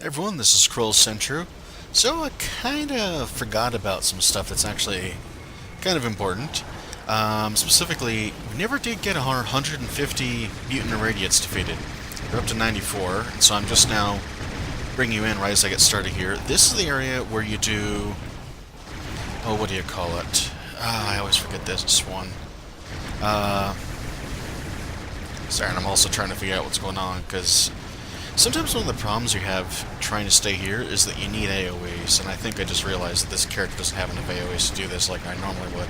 Everyone, this is Kroll Centru. So I kind of forgot about some stuff that's actually kind of important. Specifically, we never did get 150 mutant irradiates defeated. We're up to 94, and so I'm just now bringing you in right as I get started here. This is the area where you do... Oh, what do you call it? I always forget this one. Sorry, and I'm also trying to figure out what's going on, because sometimes one of the problems you have trying to stay here is that you need AoEs, and I think I just realized that this character doesn't have enough AoEs to do this like I normally would.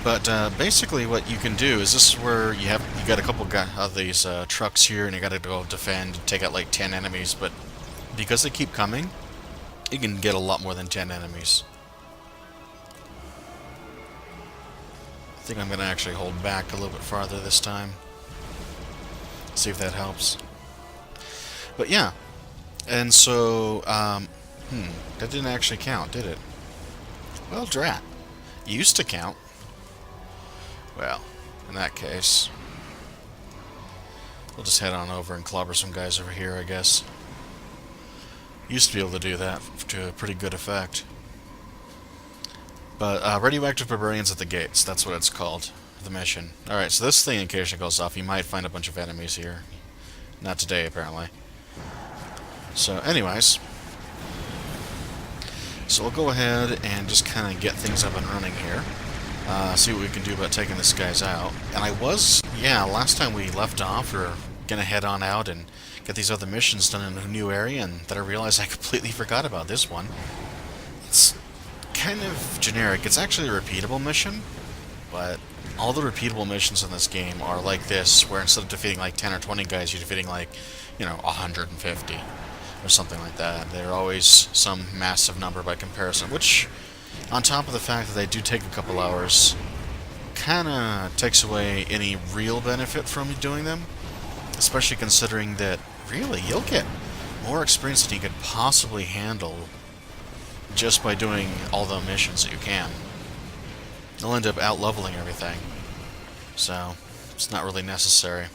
But basically what you can do is this is where you got a couple of these trucks here, and you got to go defend and take out like 10 enemies, but because they keep coming, you can get a lot more than 10 enemies. I think I'm going to actually hold back a little bit farther this time. See if that helps. But yeah, and so, that didn't actually count, did it? Well, drat. It used to count. Well, in that case, we'll just head on over and clobber some guys over here, I guess. Used to be able to do that to a pretty good effect. But, radioactive barbarians at the gates, that's what it's called, the mission. Alright, so this thing occasionally goes off. You might find a bunch of enemies here. Not today, apparently. So, anyways, so we'll go ahead and just kind of get things up and running here. See what we can do about taking this guys out. And last time we left off, we were going to head on out and get these other missions done in a new area, and then I realized I completely forgot about this one. It's kind of generic. It's actually a repeatable mission, but all the repeatable missions in this game are like this, where instead of defeating like 10 or 20 guys, you're defeating like, 150. Or something like that. They're always some massive number by comparison, which, on top of the fact that they do take a couple hours, kinda takes away any real benefit from doing them, especially considering that, really, you'll get more experience than you could possibly handle just by doing all the missions that you can. You'll end up out-leveling everything, so it's not really necessary.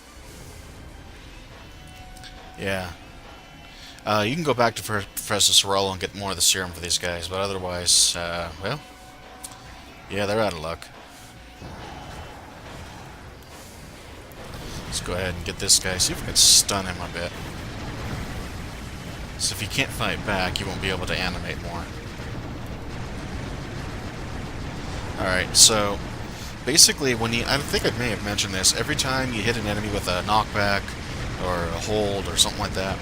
Yeah. You can go back to Professor Sorrello and get more of the serum for these guys, but otherwise, well, yeah, they're out of luck. Let's go ahead and get this guy, see if we can stun him a bit. So if you can't fight back, you won't be able to animate more. Alright, so basically, I think I may have mentioned this, every time you hit an enemy with a knockback, or a hold, or something like that,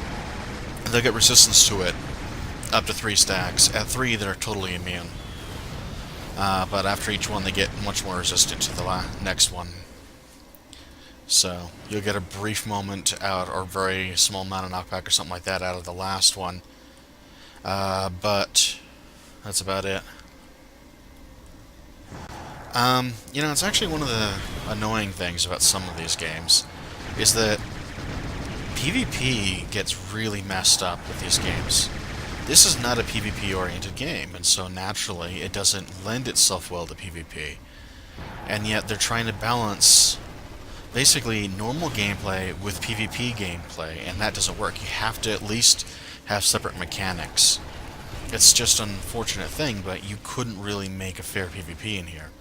they'll get resistance to it up to 3 stacks. At 3, they're totally immune. But after each one, they get much more resistant to the next one. So, you'll get a brief moment out, or very small amount of knockback or something like that out of the last one. But that's about it. It's actually one of the annoying things about some of these games, is that PvP gets really messed up with these games. This is not a PvP-oriented game, and so naturally it doesn't lend itself well to PvP. And yet they're trying to balance basically normal gameplay with PvP gameplay, and that doesn't work. You have to at least have separate mechanics. It's just an unfortunate thing, but you couldn't really make a fair PvP in here.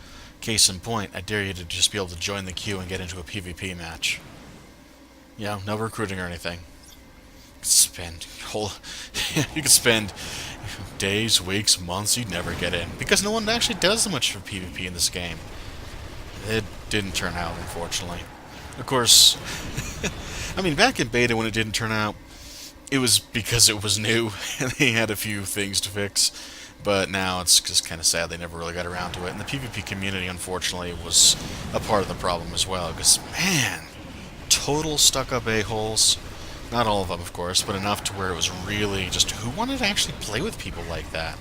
Case in point, I dare you to just be able to join the queue and get into a PvP match. No recruiting or anything. You could spend days, weeks, months, you'd never get in. Because no one actually does much for PvP in this game. It didn't turn out, unfortunately. Of course, back in beta when it didn't turn out, it was because it was new, and they had a few things to fix. But now it's just kind of sad they never really got around to it. And the PvP community, unfortunately, was a part of the problem as well. Because, man, total stuck-up a-holes. Not all of them, of course, but enough to where it was really just who wanted to actually play with people like that?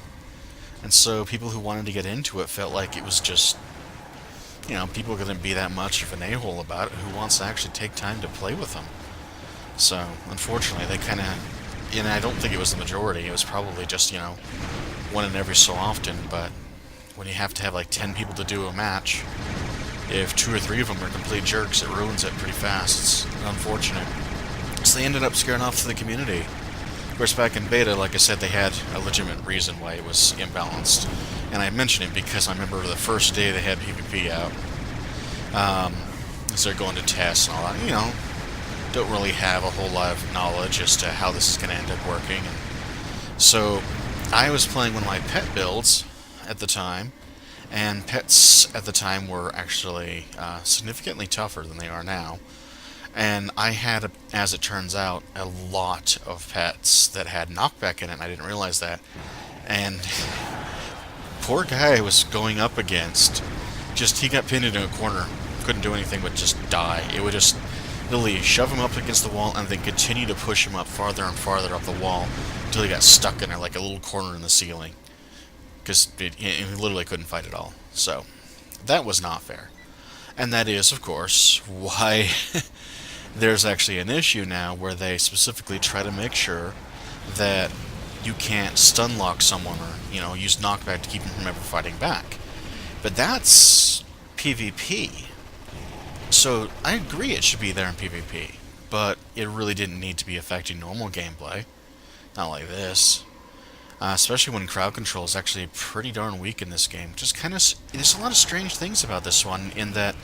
And so people who wanted to get into it felt like it was just, people couldn't be that much of an a-hole about it. Who wants to actually take time to play with them? So, unfortunately, they kind of, I don't think it was the majority. It was probably just, one in every so often, but when you have to have like 10 people to do a match, if 2 or 3 of them are complete jerks, it ruins it pretty fast. It's unfortunate. So they ended up scaring off the community. course, back in beta, like I said, they had a legitimate reason why it was imbalanced. And I mention it because I remember the first day they had PvP out. So they're going to tests and all that. You know, don't really have a whole lot of knowledge as to how this is going to end up working. And so I was playing one of my pet builds at the time, and pets at the time were actually significantly tougher than they are now. And I had, as it turns out, a lot of pets that had knockback in it, and I didn't realize that. And poor guy was going up against, he got pinned into a corner, couldn't do anything but just die. It would just literally shove him up against the wall and then continue to push him up farther and farther up the wall until he got stuck in there like a little corner in the ceiling. Because he literally couldn't fight at all. So, that was not fair. And that is, of course, why there's actually an issue now where they specifically try to make sure that you can't stun lock someone or, use knockback to keep them from ever fighting back. But that's PvP. So I agree it should be there in PvP, but it really didn't need to be affecting normal gameplay. Not like this. Especially when crowd control is actually pretty darn weak in this game. Just there's a lot of strange things about this one in that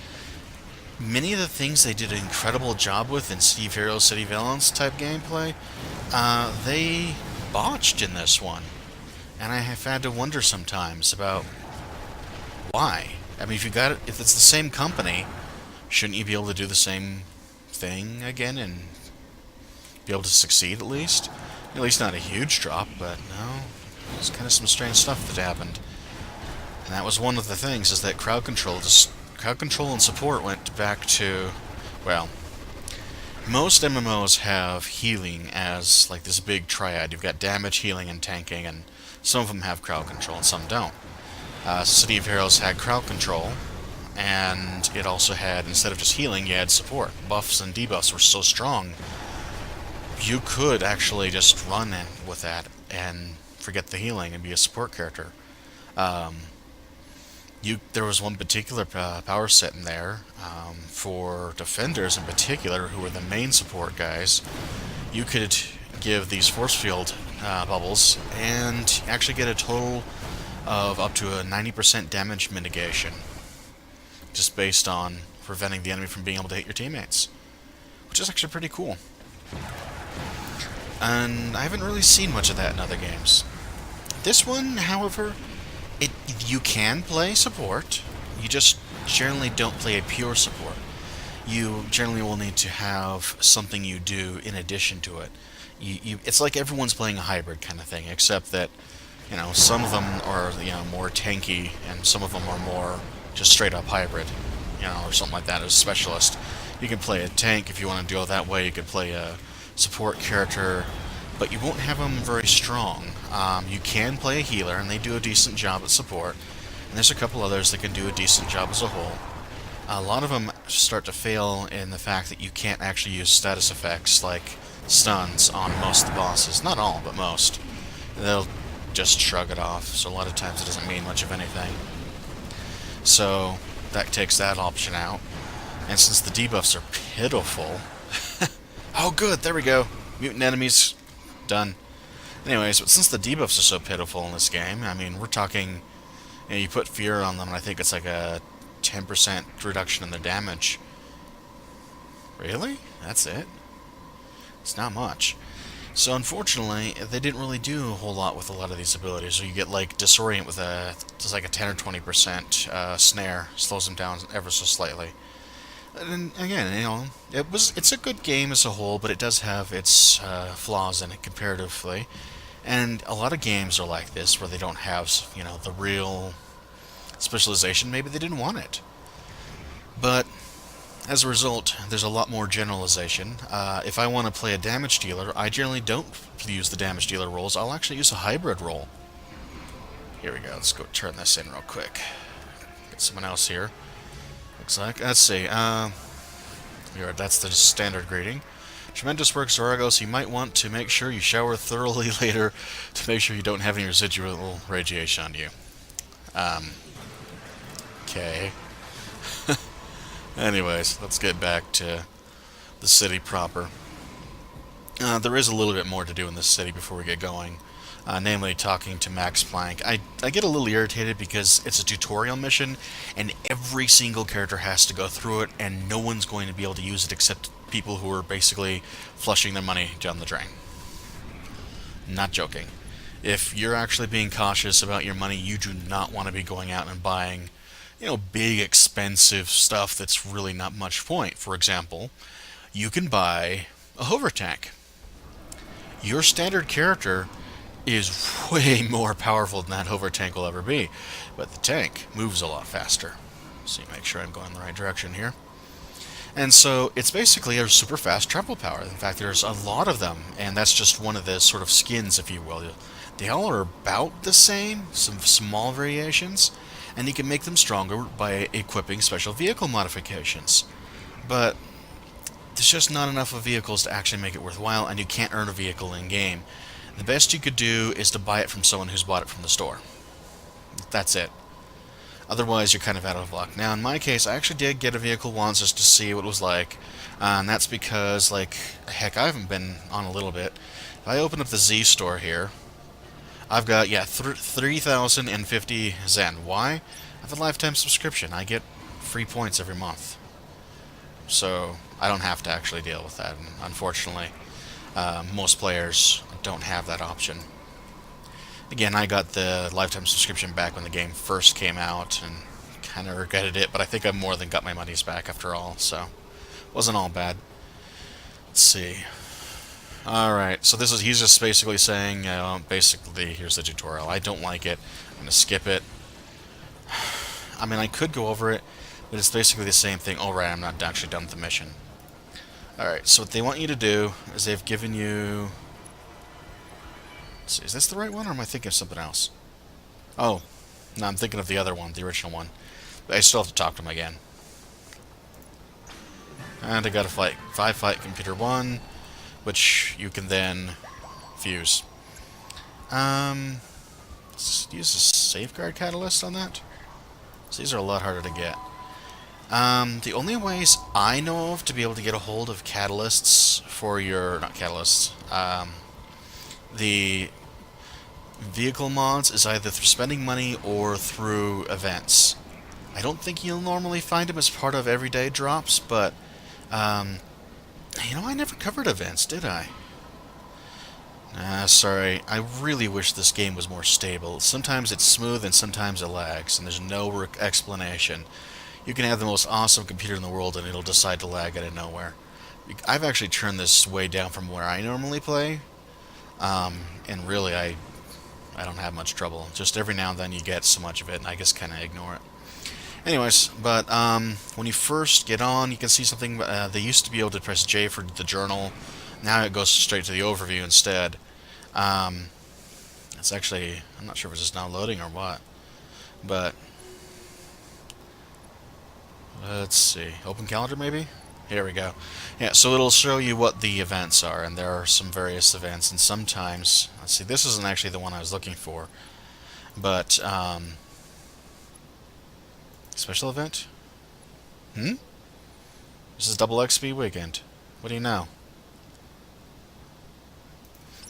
many of the things they did an incredible job with in City of Heroes, City Villains type gameplay, they botched in this one. And I have had to wonder sometimes about why. I mean, if it's the same company, shouldn't you be able to do the same thing again and be able to succeed at least? At least not a huge drop, but no. There's kind of some strange stuff that happened. And that was one of the things, is that crowd control and support went back to, well, most MMOs have healing as like this big triad. You've got damage, healing, and tanking, and some of them have crowd control and some don't. City of Heroes had crowd control, and it also had, instead of just healing, you had support. Buffs and debuffs were so strong, you could actually just run in with that and forget the healing and be a support character. There was one particular power set in there for defenders in particular, who were the main support guys. You could give these force field bubbles and actually get a total of up to a 90% damage mitigation, just based on preventing the enemy from being able to hit your teammates, which is actually pretty cool. And I haven't really seen much of that in other games. This one, however, you can play support. You just generally don't play a pure support. You generally will need to have something you do in addition to it. It's like everyone's playing a hybrid kind of thing, except that some of them are more tanky, and some of them are more just straight up hybrid, or something like that as a specialist. You can play a tank if you want to go that way. You could play a support character, but you won't have them very strong. You can play a healer, and they do a decent job at support. And there's a couple others that can do a decent job as a whole. A lot of them start to fail in the fact that you can't actually use status effects like stuns on most of the bosses. Not all, but most. They'll just shrug it off, so a lot of times it doesn't mean much of anything. So that takes that option out. And since the debuffs are pitiful... Oh good, there we go. Mutant enemies, done. Anyways, but since the debuffs are so pitiful in this game, I mean, we're talking... You put fear on them, and I think it's like a 10% reduction in their damage. Really? That's it? It's not much. So unfortunately, they didn't really do a whole lot with a lot of these abilities. So you get like Disorient with just like a 10 or 20% snare, slows them down ever so slightly. And again, it's a good game as a whole, but it does have its flaws in it comparatively. And a lot of games are like this, where they don't have, the real specialization. Maybe they didn't want it. But as a result, there's a lot more generalization. If I want to play a damage dealer, I generally don't use the damage dealer roles. I'll actually use a hybrid role. Here we go. Let's go turn this in real quick. Get someone else here. Looks like. Let's see. That's the standard greeting. Tremendous work, Zoragos. You might want to make sure you shower thoroughly later to make sure you don't have any residual radiation on you. Okay. Anyways, let's get back to the city proper. There is a little bit more to do in this city before we get going. Namely, talking to Max Planck. I get a little irritated because it's a tutorial mission, and every single character has to go through it, and no one's going to be able to use it except people who are basically flushing their money down the drain. Not joking. If you're actually being cautious about your money, you do not want to be going out and buying, big expensive stuff that's really not much point. For example, you can buy a hover tank. Your standard character is way more powerful than that hover tank will ever be, but the tank moves a lot faster. So you make sure I'm going the right direction here. And so it's basically a super fast travel power. In fact, there's a lot of them, and that's just one of the sort of skins, if you will. They all are about the same, some small variations, and you can make them stronger by equipping special vehicle modifications. But there's just not enough of vehicles to actually make it worthwhile, and you can't earn a vehicle in-game. The best you could do is to buy it from someone who's bought it from the store. That's it. Otherwise, you're kind of out of luck. Now, in my case, I actually did get a vehicle once just to see what it was like, and that's because, heck, I haven't been on a little bit. If I open up the Z store here, I've got, 3,050 Zen. Why? I have a lifetime subscription. I get free points every month. So, I don't have to actually deal with that, and unfortunately. Most players don't have that option. Again, I got the lifetime subscription back when the game first came out, and kind of regretted it, but I think I've more than got my monies back after all, so wasn't all bad. Let's see. Alright, so he's just basically saying, here's the tutorial. I don't like it. I'm going to skip it. I mean, I could go over it, but it's basically the same thing. Oh, right, I'm not actually done with the mission. Alright, so what they want you to do is they've given you... Let's see, is this the right one, or am I thinking of something else? Oh, no, I'm thinking of the other one, the original one. But I still have to talk to them again. And I got a fight computer 1, which you can then fuse. Let's use a safeguard catalyst on that. So these are a lot harder to get. The only ways I know of to be able to get a hold of catalysts for your... not catalysts, the vehicle mods is either through spending money or through events. I don't think you'll normally find them as part of everyday drops, but, I never covered events, did I? Sorry. I really wish this game was more stable. Sometimes it's smooth and sometimes it lags, and there's no explanation. You can have the most awesome computer in the world and it'll decide to lag out of nowhere. I've actually turned this way down from where I normally play, and really I don't have much trouble. Just every now and then you get so much of it, and I just kind of ignore it. Anyways, but when you first get on, you can see something. They used to be able to press J for the journal. Now it goes straight to the overview instead. It's actually, I'm not sure if it's just now loading or what, but let's see. Open calendar, maybe? Here we go. Yeah, so it'll show you what the events are, and there are some various events, and sometimes... Let's see, this isn't actually the one I was looking for, but, special event? This is Double XP Weekend. What do you know?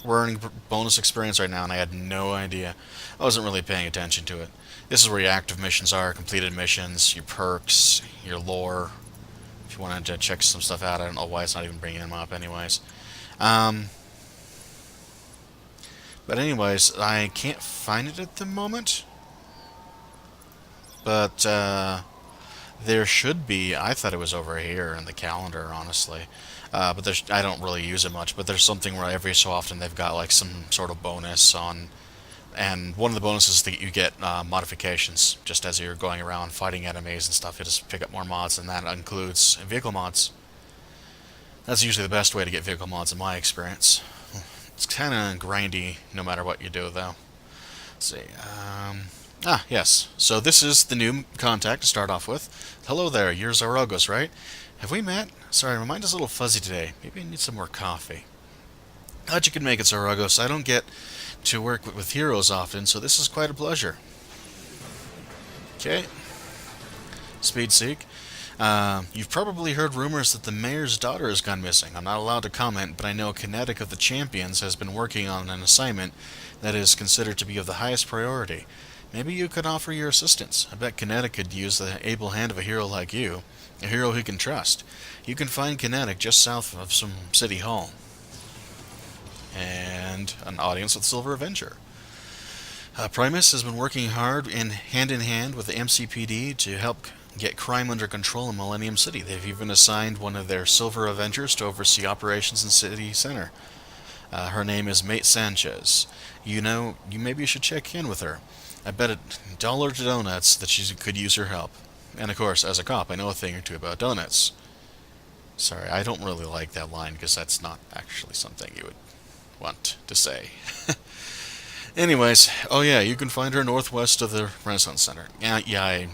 We're earning bonus experience right now, and I had no idea. I wasn't really paying attention to it. This is where your active missions are, completed missions, your perks, your lore. If you wanted to check some stuff out, I don't know why it's not even bringing them up anyways. But anyways, I can't find it at the moment. But there should be. I thought it was over here in the calendar, honestly. But I don't really use it much. But there's something where every so often they've got like some sort of bonus on. And one of the bonuses is that you get modifications just as you're going around fighting enemies and stuff. You just pick up more mods, and that includes vehicle mods. That's usually the best way to get vehicle mods in my experience. It's kind of grindy no matter what you do, though. Let's see. Yes. So this is the new contact to start off with. Hello there, you're Zarogos, right? Have we met? Sorry, my mind is a little fuzzy today. Maybe I need some more coffee. Glad you could make it, Zarogos. I don't get to work with heroes often, so this is quite a pleasure. Okay. Speed Seek. You've probably heard rumors that the mayor's daughter has gone missing. I'm not allowed to comment, but I know Kinetic of the Champions has been working on an assignment that is considered to be of the highest priority. Maybe you could offer your assistance. I bet Kinetic could use the able hand of a hero like you, a hero he can trust. You can find Kinetic just south of some City Hall. And an audience with Silver Avenger. Primus has been working hard hand in hand with the MCPD to help get crime under control in Millennium City. They've even assigned one of their Silver Avengers to oversee operations in City Center. Her name is Mate Sanchez. You maybe should check in with her. I bet $1 to donuts that she could use her help. And of course, as a cop, I know a thing or two about donuts. Sorry, I don't really like that line because that's not actually something you would want to say. Anyways, oh yeah, you can find her northwest of the Renaissance Center. I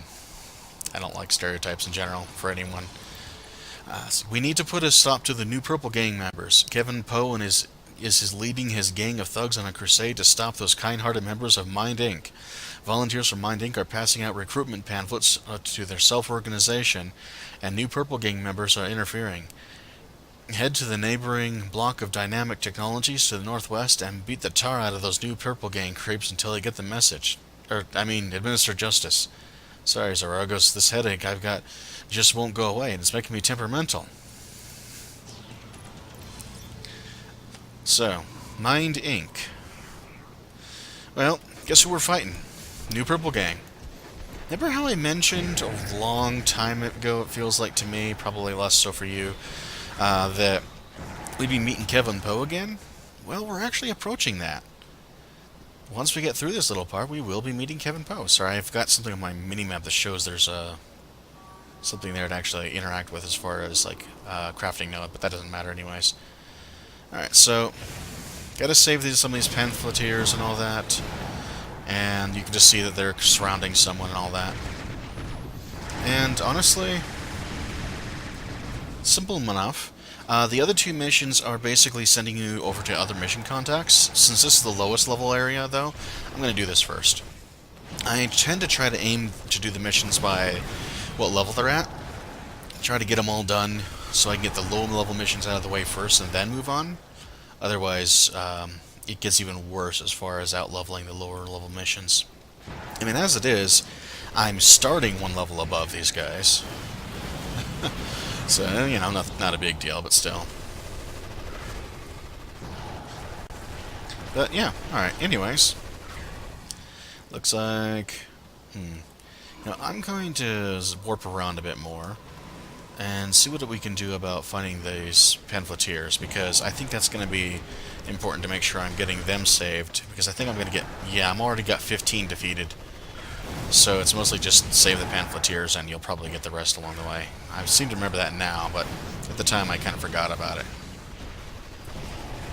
don't like stereotypes in general for anyone. We need to put a stop to the new Purple Gang members. Kevin Poe is leading his gang of thugs on a crusade to stop those kind-hearted members of Mind Inc. Volunteers from Mind Inc. are passing out recruitment pamphlets to their self-organization, and new Purple Gang members are interfering. Head to the neighboring block of Dynamic Technologies to the northwest and beat the tar out of those new Purple Gang creeps until they get the message. Administer justice. Sorry, Zaragos, this headache I've got just won't go away, and it's making me temperamental. So, Mind Inc. Well, guess who we're fighting? New Purple Gang. Remember how I mentioned a long time ago, it feels like to me, probably less so for you, that we'd be meeting Kevin Poe again? Well, we're actually approaching that. Once we get through this little part, we will be meeting Kevin Poe. Sorry, I've got something on my mini-map that shows there's something there to actually interact with as far as, crafting node, but that doesn't matter anyways. Alright, so, gotta save some of these pamphleteers and all that, and you can just see that they're surrounding someone and all that. And honestly, simple enough. The other two missions are basically sending you over to other mission contacts. Since this is the lowest level area, though, I'm going to do this first. I tend to try to aim to do the missions by what level they're at. Try to get them all done so I can get the low level missions out of the way first and then move on. Otherwise, it gets even worse as far as out-leveling the lower level missions. I mean, as it is, I'm starting one level above these guys. So, not a big deal, but still. But, yeah, alright, anyways. Looks like... I'm going to warp around a bit more and see what we can do about finding these pamphleteers, because I think that's going to be important to make sure I'm getting them saved, because I think I'm going to get... Yeah, I'm already got 15 defeated. So it's mostly just save the pamphleteers and you'll probably get the rest along the way. I seem to remember that now, but at the time I kind of forgot about it.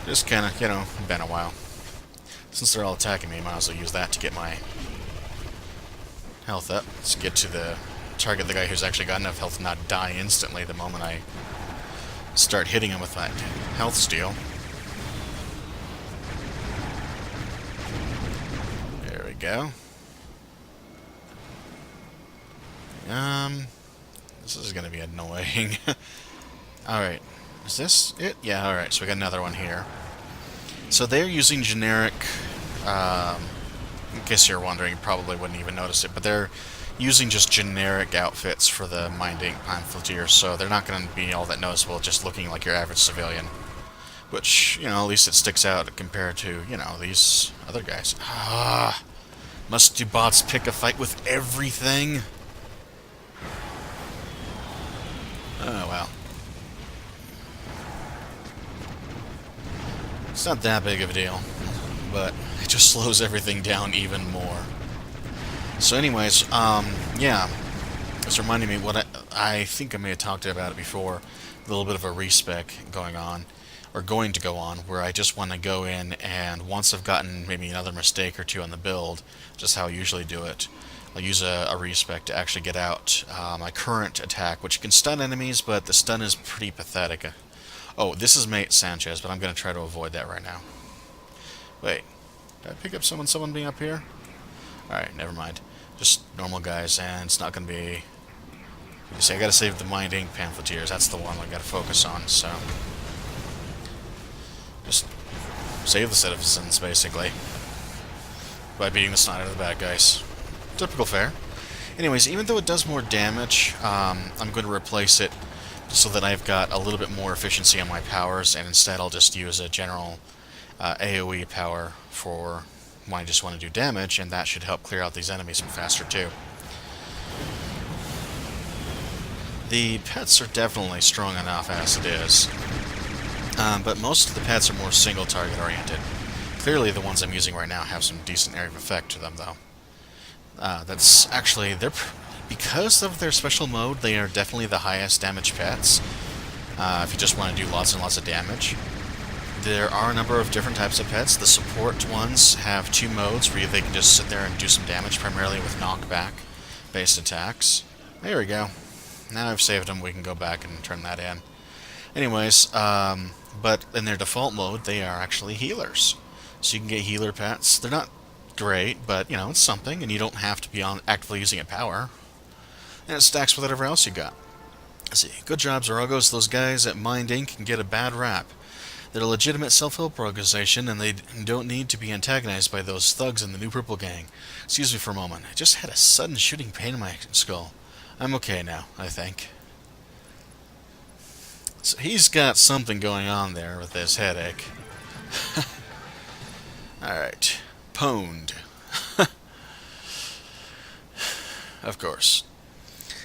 Just kind of, been a while. Since they're all attacking me, I might as well use that to get my health up. Let's get to target the guy who's actually got enough health to not die instantly the moment I start hitting him with that health steal. There we go. This is gonna be annoying. Alright. Is this it? Yeah, alright, so we got another one here. So they're using generic, in case you're wondering, you probably wouldn't even notice it, but they're using just generic outfits for the Mind Inc. pamphleteers, so they're not gonna be all that noticeable, just looking like your average civilian. Which, at least it sticks out compared to, these other guys. Must do bots pick a fight with everything? Oh, well. It's not that big of a deal, but it just slows everything down even more. So anyways, yeah, it's reminding me what I think I may have talked about it before, a little bit of a respec going on, or going to go on, where I just want to go in and once I've gotten maybe another mistake or two on the build, just how I usually do it, I'll use a respec to actually get out my current attack, which can stun enemies, but the stun is pretty pathetic. Oh, this is Mate Sanchez, but I'm going to try to avoid that right now. Wait, did I pick up someone being up here? Alright, never mind. Just normal guys, and it's not going to be You see, I gotta save the Mind Ink pamphleteers. That's the one I gotta focus on, so... just save the citizens, basically, by beating the snot out of the bad guys. Typical fare. Anyways, even though it does more damage, I'm going to replace it so that I've got a little bit more efficiency on my powers, and instead I'll just use a general AoE power for when I just want to do damage, and that should help clear out these enemies faster too. The pets are definitely strong enough as it is, but most of the pets are more single target oriented. Clearly the ones I'm using right now have some decent area of effect to them though. That's actually, because of their special mode, they are definitely the highest damage pets, if you just want to do lots and lots of damage. There are a number of different types of pets. The support ones have 2 modes where they can just sit there and do some damage, primarily with knockback-based attacks. There we go. Now I've saved them, we can go back and turn that in. Anyways, but in their default mode, they are actually healers. So you can get healer pets. They're not great, but, you know, it's something, and you don't have to be actively using a power. And it stacks with whatever else you got. Let's see. Good job, Zorogos. Those guys at Mind Inc. can get a bad rap. They're a legitimate self-help organization, and they don't need to be antagonized by those thugs in the New Purple Gang. Excuse me for a moment. I just had a sudden shooting pain in my skull. I'm okay now, I think. So he's got something going on there with this headache. Alright. Pwned. Of course.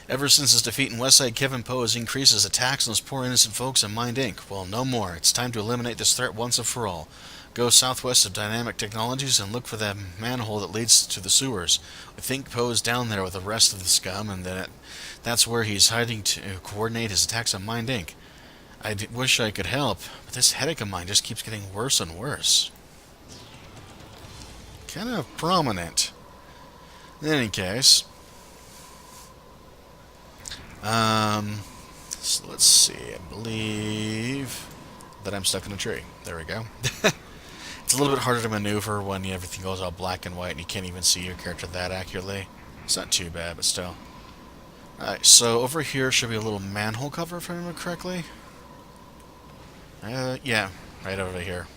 Ever since his defeat in Westside, Kevin Poe has increased his attacks on those poor innocent folks in Mind Inc. Well, no more. It's time to eliminate this threat once and for all. Go southwest of Dynamic Technologies and look for that manhole that leads to the sewers. I think Poe's down there with the rest of the scum, and that's where he's hiding to coordinate his attacks on Mind Inc. I wish I could help, but this headache of mine just keeps getting worse and worse. Kind of prominent. In any case... so let's see, I believe that I'm stuck in a tree. There we go. It's a little bit harder to maneuver when everything goes all black and white and you can't even see your character that accurately. It's not too bad, but still. Alright, so over here should be a little manhole cover, if I remember correctly. Yeah, right over here.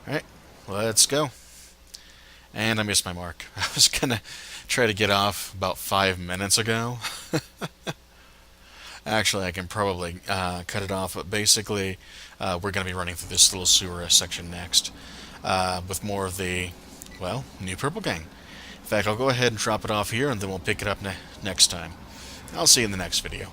Alright, let's go. And I missed my mark. I was gonna try to get off about 5 minutes ago. Actually, I can probably cut it off, but basically we're going to be running through this little sewer section next with more of the, well, New Purple Gang. In fact, I'll go ahead and drop it off here, and then we'll pick it up next time. I'll see you in the next video.